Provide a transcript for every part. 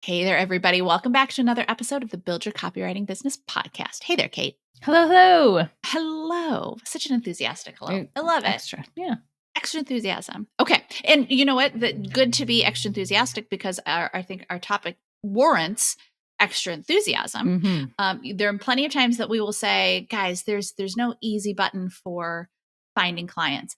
Hey there, everybody. Welcome back to another episode of the Build Your Copywriting Business podcast. Hey there, Kate. Hello, hello. Hello. Such an enthusiastic hello. I love it. Extra. Yeah. Extra enthusiasm. Okay. And you know what? Good to be extra enthusiastic because I think our topic warrants extra enthusiasm. There are plenty of times that we will say, guys, there's no easy button for finding clients.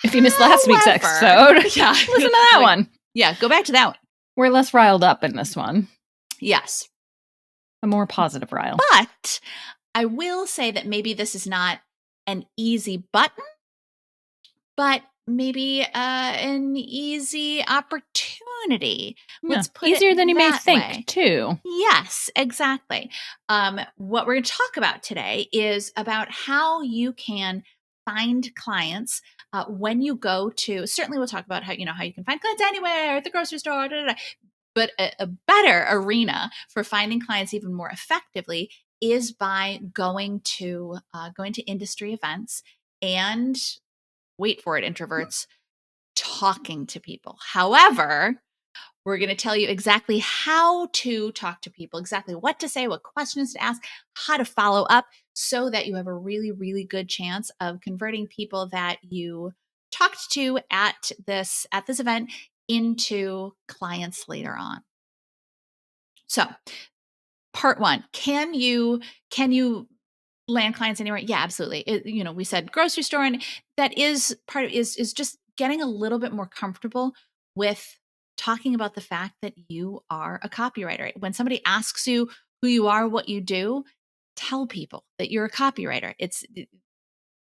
If you missed last week's episode, yeah, listen to that one. Yeah, go back to that one. We're less riled up in this one. Yes. A more positive rile. But I will say that maybe this is not an easy button, but maybe an easy opportunity. Let's put easier than you may think, way. too. Yes, exactly. What we're going to talk about today is about how you can find clients when you go to. Certainly, we'll talk about how you can find clients anywhere at the grocery store. But a better arena for finding clients even more effectively is by going to industry events and, wait for it, introverts, talking to people. However, we're going to tell you exactly how to talk to people, exactly what to say, what questions to ask, how to follow up so that you have a really, really good chance of converting people that you talked to at this event into clients later on. So, part one, can you land clients anywhere? Yeah, absolutely. We said grocery store, and that is part of is just getting a little bit more comfortable with talking about the fact that you are a copywriter. When somebody asks you who you are, what you do, tell people that you're a copywriter.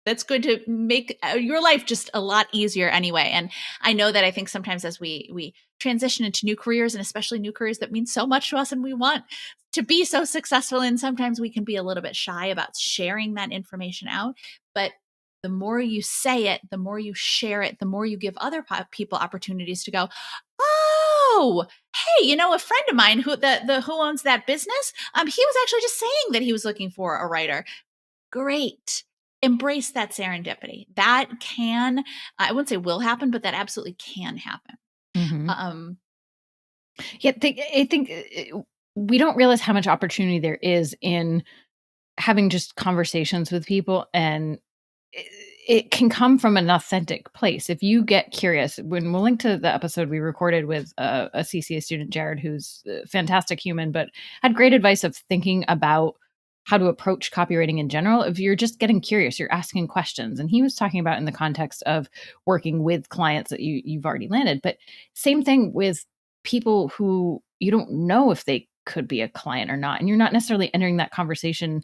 That's going to make your life just a lot easier anyway. And I know that I think sometimes as we transition into new careers, and especially new careers that mean so much to us and we want to be so successful in, sometimes we can be a little bit shy about sharing that information out. But the more you say it, the more you share it, the more you give other people opportunities to go, oh, hey, a friend of mine who owns that business, he was actually just saying that he was looking for a writer. Great. Embrace that serendipity. That can, I wouldn't say will happen, but that absolutely can happen. I think we don't realize how much opportunity there is in having just conversations with people, and it can come from an authentic place. If you get curious, when we'll link to the episode we recorded with a CCA student, Jared, who's a fantastic human, but had great advice of thinking about how to approach copywriting in general. If you're just getting curious, you're asking questions. And he was talking about in the context of working with clients that you've already landed. But same thing with people who you don't know if they could be a client or not. And you're not necessarily entering that conversation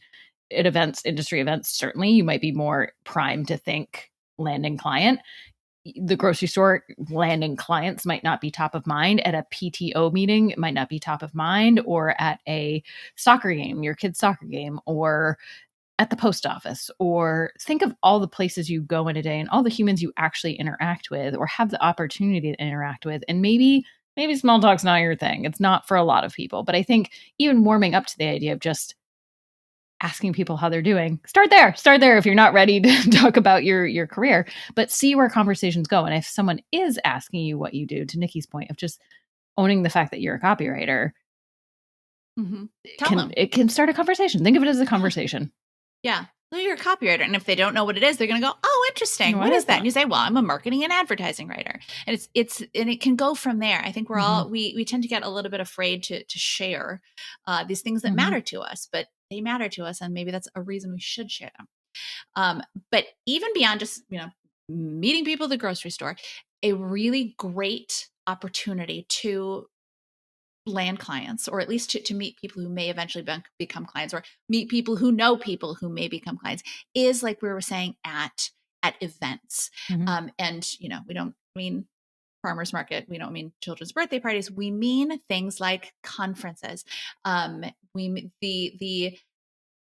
at events, industry events. Certainly, you might be more primed to think landing client. The grocery store, landing clients might not be top of mind. At a PTO meeting, it might not be top of mind, or at a soccer game, your kid's soccer game, or at the post office, or think of all the places you go in a day and all the humans you actually interact with or have the opportunity to interact with. And maybe small talk's not your thing. It's not for a lot of people. But I think even warming up to the idea of just asking people how they're doing. Start there if you're not ready to talk about your career, but see where conversations go. And if someone is asking you what you do, to Nicki's point of just owning the fact that you're a copywriter, it can start a conversation. Think of it as a conversation. Yeah. Well, you're a copywriter. And if they don't know what it is, they're going to go, oh, interesting. What is that? And you say, well, I'm a marketing and advertising writer. And and it can go from there. I think we're all, we tend to get a little bit afraid to share these things that matter to us, but they matter to us. And maybe that's a reason we should share them. But even beyond just, meeting people at the grocery store, a really great opportunity to land clients, or at least to meet people who may eventually become clients, or meet people who know people who may become clients, is like we were saying at events. And we don't mean farmers market, we don't mean children's birthday parties, we mean things like conferences. The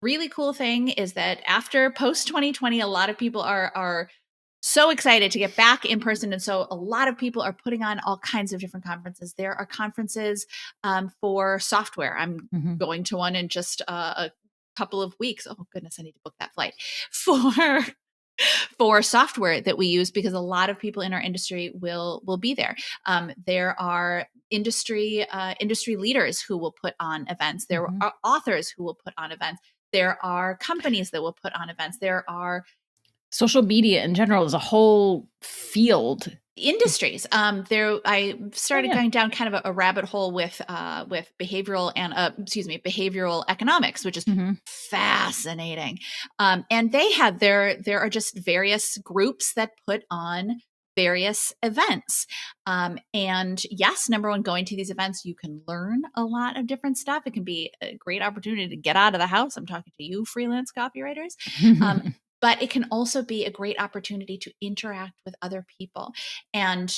really cool thing is that after post 2020, a lot of people are so excited to get back in person. And so a lot of people are putting on all kinds of different conferences. There are conferences for software. I'm going to one in just a couple of weeks. Oh goodness, I need to book that flight for software that we use, because a lot of people in our industry will be there. There are industry leaders who will put on events. There Mhm. are authors who will put on events. There are companies that will put on events. There are Social media in general is a whole field. industries. I Oh, started yeah. going down kind of a rabbit hole with behavioral and behavioral economics, which is Mhm. fascinating. And there are just various groups that put on various events. And yes, number one, going to these events, you can learn a lot of different stuff. It can be a great opportunity to get out of the house. I'm talking to you, freelance copywriters. Um, but it can also be a great opportunity to interact with other people. And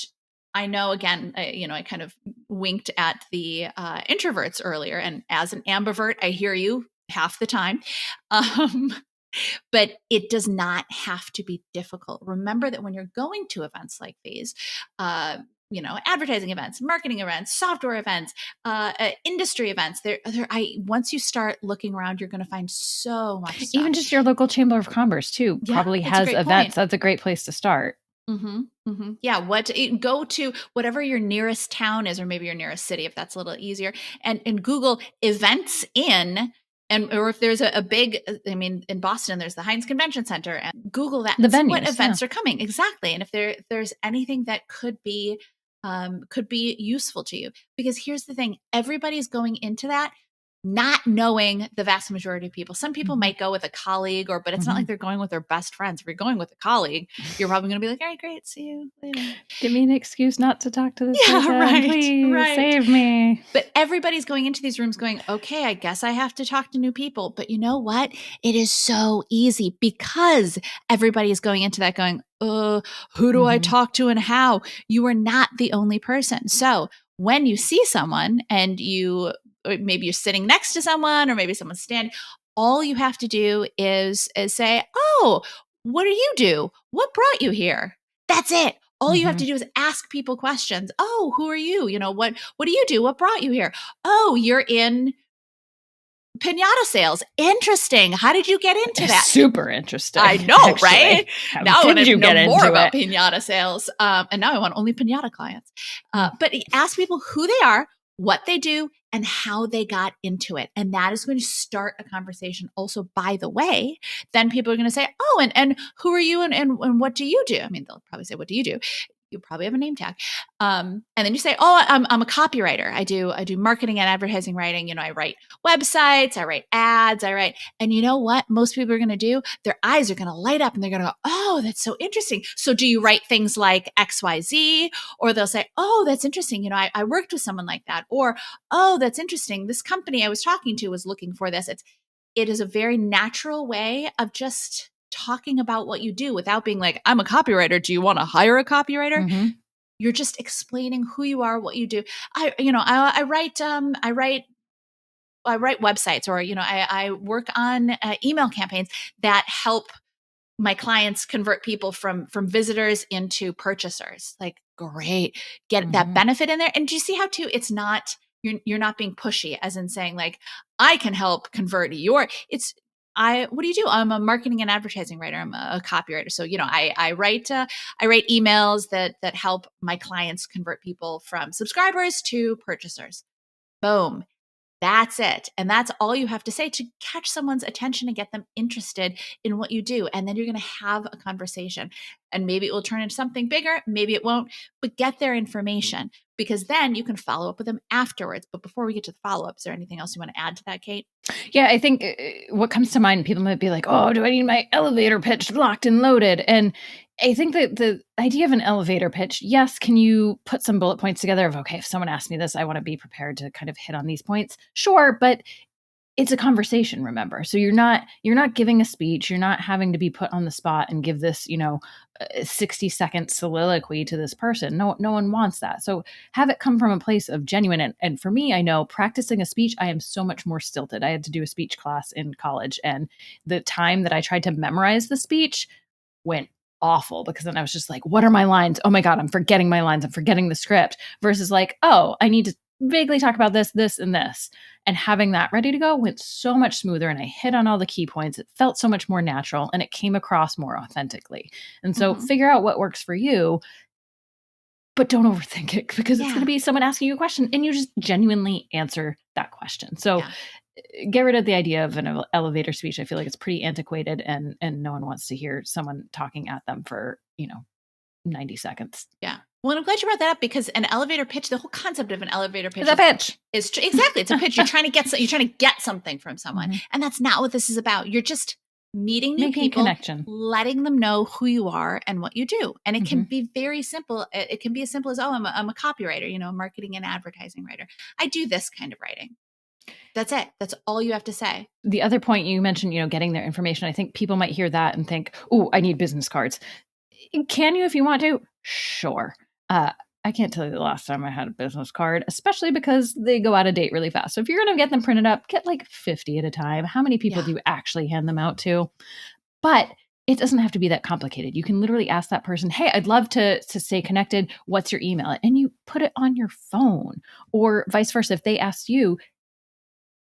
I know, again, I kind of winked at the introverts earlier, and as an ambivert, I hear you half the time. Um, but it does not have to be difficult. Remember that when you're going to events like these, advertising events, marketing events, software events, industry events, once you start looking around, you're going to find so much Even stuff. just your local chamber of commerce too Yeah, probably that's a has great events. point. That's a great place to start. Yeah, go to whatever your nearest town is, or maybe your nearest city, if that's a little easier, and Google events in, or if there's a big, in Boston, there's the Heinz Convention Center, and Google that The and see what venues, yeah. events are coming exactly, and if there's anything that could be useful to you, because here's the thing: everybody's going into that not knowing the vast majority of people. Some people Mhm. might go with a colleague, but it's not like Mhm. they're going with their best friends. If you're going with a colleague, you're probably going to be like, all right, great, see you later. Give me an excuse not to talk to this Yeah, person. right, Please right. save me. But everybody's going into these rooms going, okay, I guess I have to talk to new people. But you know what? It is so easy because everybody is going into that going, who do I Mhm. talk to and how? You are not the only person. So when you see someone and or maybe you're sitting next to someone or maybe someone's standing, all you have to do is say, oh, what do you do? What brought you here? That's it. All you have to Mhm. do is ask people questions. Oh, who are you? What do you do? What brought you here? Oh, you're in pinata sales. Interesting. How did you get into that? Super interesting, I know, right? actually. How Now I want did to you know get more into about it? pinata sales. And now I want only pinata clients. Mm. But ask people who they are, what they do, and how they got into it. And that is going to start a conversation. Also, by the way, then people are going to say, oh, and who are you and what do you do? I mean, they'll probably say, what do you do? You probably have a name tag. And then you say, oh, I'm a copywriter. I do marketing and advertising writing. I write websites, I write ads, and you know what? Most people are going to do, their eyes are going to light up and they're going to go, oh, that's so interesting. So do you write things like XYZ? Or they'll say, oh, that's interesting. I worked with someone like that. Or, oh, that's interesting. This company I was talking to was looking for this. It is a very natural way of just talking about what you do without being like, I'm a copywriter. Do you want to hire a copywriter? Mhm. You're just explaining who you are, what you do. I write websites, or I work on email campaigns that help my clients convert people from visitors into purchasers. Like, great, get that Mhm. benefit in there. And do you see how too it's not, you're not being pushy, as in saying like, I can help convert your, it's what do you do? I'm a marketing and advertising writer. I'm a copywriter. So I write emails that help my clients convert people from subscribers to purchasers. Boom. That's it. And that's all you have to say to catch someone's attention and get them interested in what you do. And then you're going to have a conversation. And maybe it will turn into something bigger, maybe it won't, but get their information, because then you can follow up with them afterwards. But before we get to the follow up, is there anything else you want to add to that, Kate? Yeah, I think what comes to mind, people might be like, oh, do I need my elevator pitch locked and loaded? And I think that the idea of an elevator pitch, yes, can you put some bullet points together of, okay, if someone asks me this, I want to be prepared to kind of hit on these points. Sure, but it's a conversation, remember. So you're not giving a speech, you're not having to be put on the spot and give this, 60-second soliloquy to this person. No one wants that. So have it come from a place of genuine, and for me, I know practicing a speech, I am so much more stilted. I had to do a speech class in college, and the time that I tried to memorize the speech went awful, because then I was just like, what are my lines? Oh my God, I'm forgetting my lines. I'm forgetting the script, versus like, oh, I need to vaguely talk about this, this, and this. And having that ready to go went so much smoother. And I hit on all the key points. It felt so much more natural and it came across more authentically. And so Mm-hmm. figure out what works for you. but don't overthink it, because it's going Yeah. to be someone asking you a question and you just genuinely answer that question. So Yeah. get rid of the idea of an elevator speech. I feel like it's pretty antiquated, and no one wants to hear someone talking at them for, 90 seconds. Yeah. Well, I'm glad you brought that up, because an elevator pitch, the whole concept of an elevator pitch It's a pitch. is exactly, it's a pitch. You're trying to get something from someone. Mhm. And that's not what this is about. You're just meeting new Making a people, connection. letting them know who you are and what you do. And it can Mhm. be very simple. It can be as simple as, oh, I'm a copywriter, a marketing and advertising writer. I do this kind of writing. That's it. That's all you have to say. The other point you mentioned, getting their information, I think people might hear that and think, "Oh, I need business cards." Can you if you want to? Sure. I can't tell you the last time I had a business card, especially because they go out of date really fast. So if you're going to get them printed up, get like 50 at a time. How many people Yeah. do you actually hand them out to? But it doesn't have to be that complicated. You can literally ask that person, "Hey, I'd love to stay connected. What's your email?" And you put it on your phone, or vice versa. If they ask you,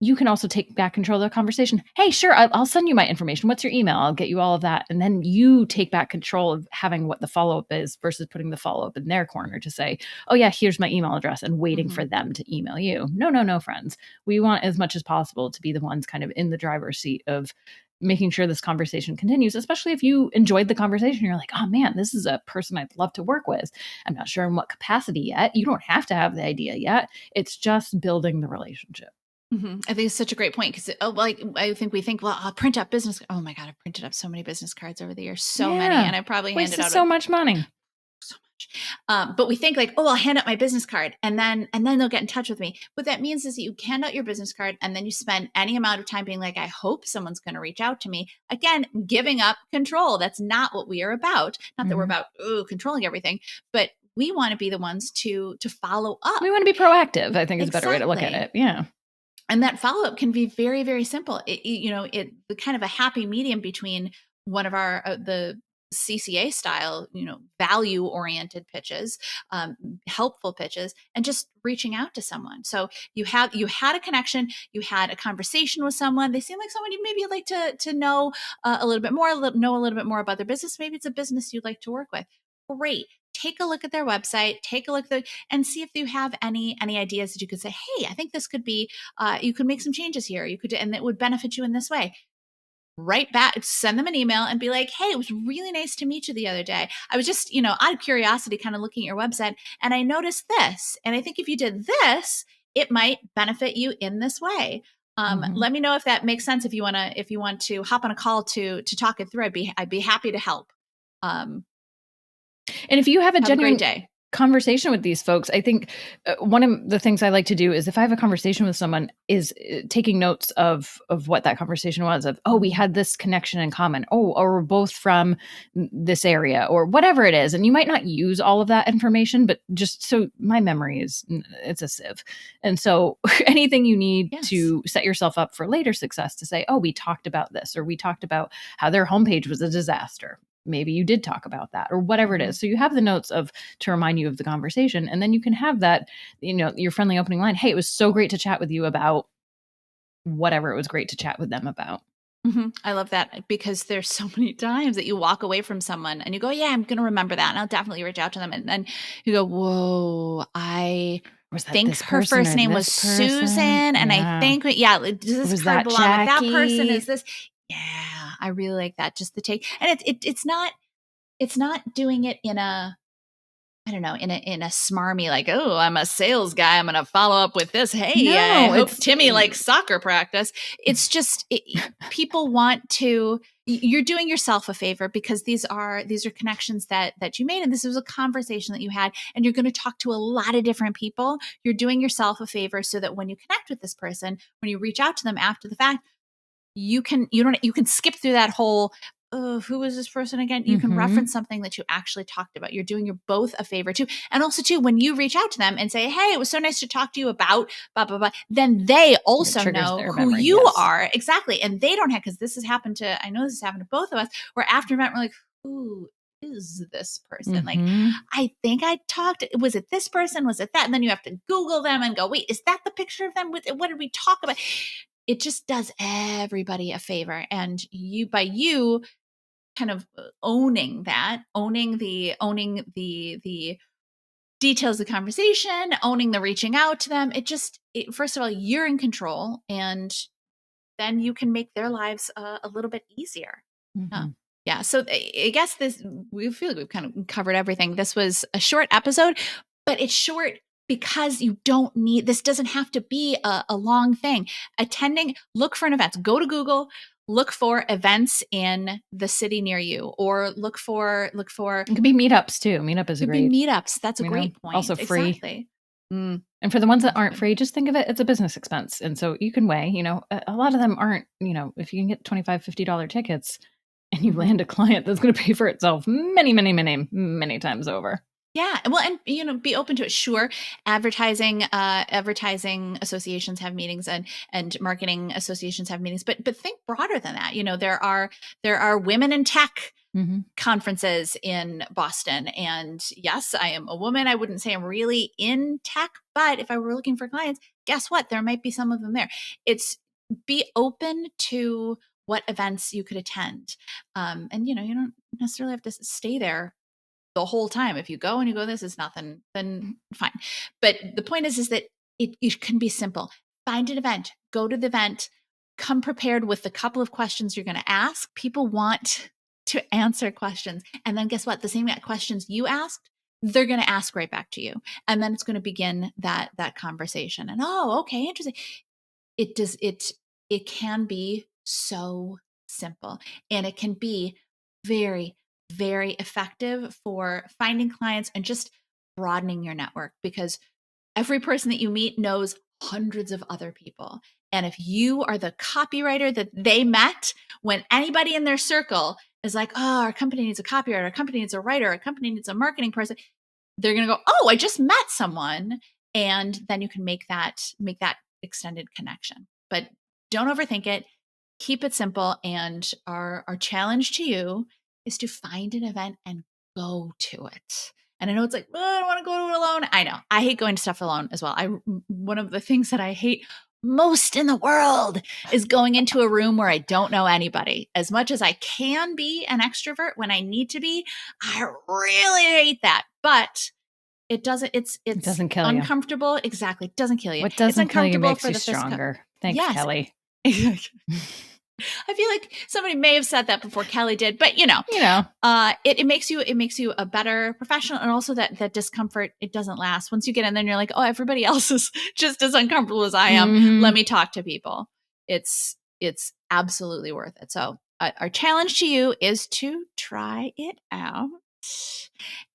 you can also take back control of the conversation. "Hey, sure, I'll send you my information. What's your email? I'll get you all of that." And then you take back control of having what the follow-up is, versus putting the follow-up in their corner to say, "Oh yeah, here's my email address," and waiting for them to email you. No, no, no, friends. We want as much as possible to be the ones kind of in the driver's seat of making sure this conversation continues, especially if you enjoyed the conversation. You're like, "Oh man, this is a person I'd love to work with. I'm not sure in what capacity yet." You don't have to have the idea yet. It's just building the relationship. I think it's such a great point, because like, I think we think, well, I'll print up business. Oh my God, I've printed up so many business cards over the years, so many, Yeah. and I probably handed Wasted out so much money. so much. But we think like, oh, I'll hand out my business card, and then they'll get in touch with me. What that means is that you hand out your business card, and then you spend any amount of time being like, I hope someone's going to reach out to me. Again, giving up control. That's not what we are about. Not that we're Mhm. about controlling everything, but we want to be the ones to follow up. We wanna be proactive, I think is a better way to look at Exactly. it. Yeah. And that follow-up can be very, very simple. It the kind of a happy medium between one of our the CCA style, value oriented pitches, helpful pitches, and just reaching out to someone. So you had a connection, you had a conversation with someone. They seem like someone you maybe like to know a little bit more, know a little bit more about their business. Maybe it's a business you'd like to work with. Great. Take a look at their website. Take a look at and see if you have any ideas that you could say, hey, I think this could be you could make some changes here. You could, and it would benefit you in this way. Write back, send them an email and be like, hey, it was really nice to meet you the other day. I was just, out of curiosity, kind of looking at your website, and I noticed this. And I think if you did this, it might benefit you in this way. Mhm. Let me know if that makes sense. If you want to hop on a call to talk it through, I'd be happy to help. Um, And if you have a have a great genuine day. conversation with these folks, I think one of the things I like to do is, if I have a conversation with someone, is taking notes of what that conversation was. Of, oh, we had this connection in common. Oh, or we're both from this area, or whatever it is. And you might not use all of that information, but just so my memory is, it's a sieve. And so anything you need Yes. to set yourself up for later success, to say, oh, we talked about this, or we talked about how their homepage was a disaster. Maybe you did talk about that, or whatever it is. So you have the notes of, to remind you of the conversation. And then you can have that, your friendly opening line. Hey, it was so great to chat with you about whatever it was great to chat with them about. I love that, because there's so many times that you walk away from someone and you go, yeah, I'm going to remember that. And I'll definitely reach out to them. And then you go, whoa, I Was that think this her person first or name was this person? Susan. And I Yeah. think, yeah, does Or this was card that belong with that person? Is Jackie? this? Yeah, I really like that. Just the take. And it's not doing it in a, I don't know, in a smarmy, like, oh, I'm a sales guy, I'm gonna follow up with this. Hey, I No, hope it's Timmy likes soccer practice. It's just people want to. You're doing yourself a favor, because these are connections that you made, and this was a conversation that you had, and you're going to talk to a lot of different people. You're doing yourself a favor, so that when you connect with this person, when you reach out to them after the fact, you can skip through that whole, oh, who was this person again? You can Mhm. reference something that you actually talked about. You're doing your both a favor too. And also too, when you reach out to them and say, hey, it was so nice to talk to you about blah blah blah, then they It also triggers know their who memory. you Yes. are. Exactly. And they don't have, because this has happened to, I know this has happened to both of us, where after event we're like, who is this person? Like, Mhm. I think I talked, was it this person? Was it that? And then you have to Google them and go, wait, is that the picture of them? What did we talk about? It just does everybody a favor. And by you kind of owning that, owning the details of the conversation, owning the reaching out to them. First of all, you're in control, and then you can make their lives a little bit easier. Mhm. Yeah. So I guess we feel like we've kind of covered everything. This was a short episode, but it's short because this doesn't have to be a long thing. Look for an event, go to Google, look for events in the city near you, or look for, It could be meetups too. Meetup is could be meetups. That's a great point. Also free. Exactly. And for the ones that aren't free, just think of it as a business expense. And so you can weigh, a lot of them aren't, if you can get $25, $50 tickets and you land a client that's going to pay for itself many, many, many, many times over. Yeah. Well, and, be open to it. Sure. Advertising associations have meetings, and marketing associations have meetings, but think broader than that. There are women in tech conferences in Boston. And yes, I am a woman. I wouldn't say I'm really in tech, but if I were looking for clients, guess what? There might be some of them there. Be open to what events you could attend. And you don't necessarily have to stay there the whole time. If you go and you go, this is nothing, then fine. But the point is that it can be simple. Find an event, go to the event, come prepared with a couple of questions you're going to ask. People want to answer questions. And then guess what? The same questions you asked, they're going to ask right back to you. And then it's going to begin that conversation. And okay, interesting. It can be so simple, and it can be very, very effective for finding clients and just broadening your network, because every person that you meet knows hundreds of other people. And if you are the copywriter that they met, when anybody in their circle is like, oh, our company needs a copywriter, our company needs a writer, our company needs a marketing person, they're going to go, oh, I just met someone. And then you can make that extended connection. But don't overthink it. Keep it simple. And our challenge to you is to find an event and go to it. And I know it's like, oh, I don't want to go to it alone. I know. I hate going to stuff alone as well. One of the things that I hate most in the world is going into a room where I don't know anybody. As much as I can be an extrovert when I need to be, I really hate that. But it doesn't kill uncomfortable. You. Exactly. It doesn't kill you. What doesn't kill you makes you the stronger. Thanks, yes. Kelly. I feel like somebody may have said that before Kelly did, but it makes you a better professional. And also that discomfort, it doesn't last. Once you get in there and you're like, oh, everybody else is just as uncomfortable as I am. Let me talk to people. It's absolutely worth it. So our challenge to you is to try it out.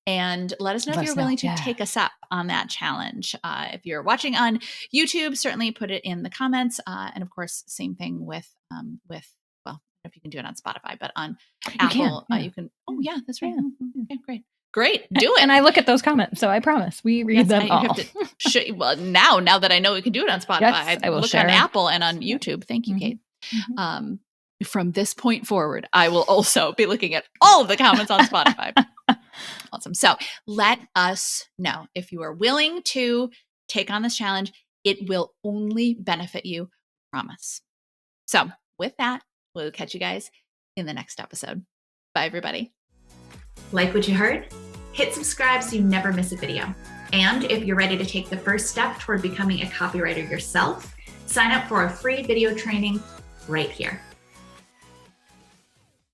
And let us know if you're willing to take us up on that challenge. If you're watching on YouTube, certainly put it in the comments. And of course, same thing with well, I don't know if you can do it on Spotify, but on Apple, you can. Oh yeah, that's right. Yeah. Okay, great. Do it. And I look at those comments, so I promise we read them all. Well, now that I know we can do it on Spotify, yes, I will look share on Apple and on YouTube. Thank you, Kate. From this point forward, I will also be looking at all of the comments on Spotify. Awesome. So let us know if you are willing to take on this challenge. It will only benefit you, promise. So with that, we'll catch you guys in the next episode. Bye, everybody. Like what you heard? Hit subscribe so you never miss a video. And if you're ready to take the first step toward becoming a copywriter yourself, sign up for a free video training right here.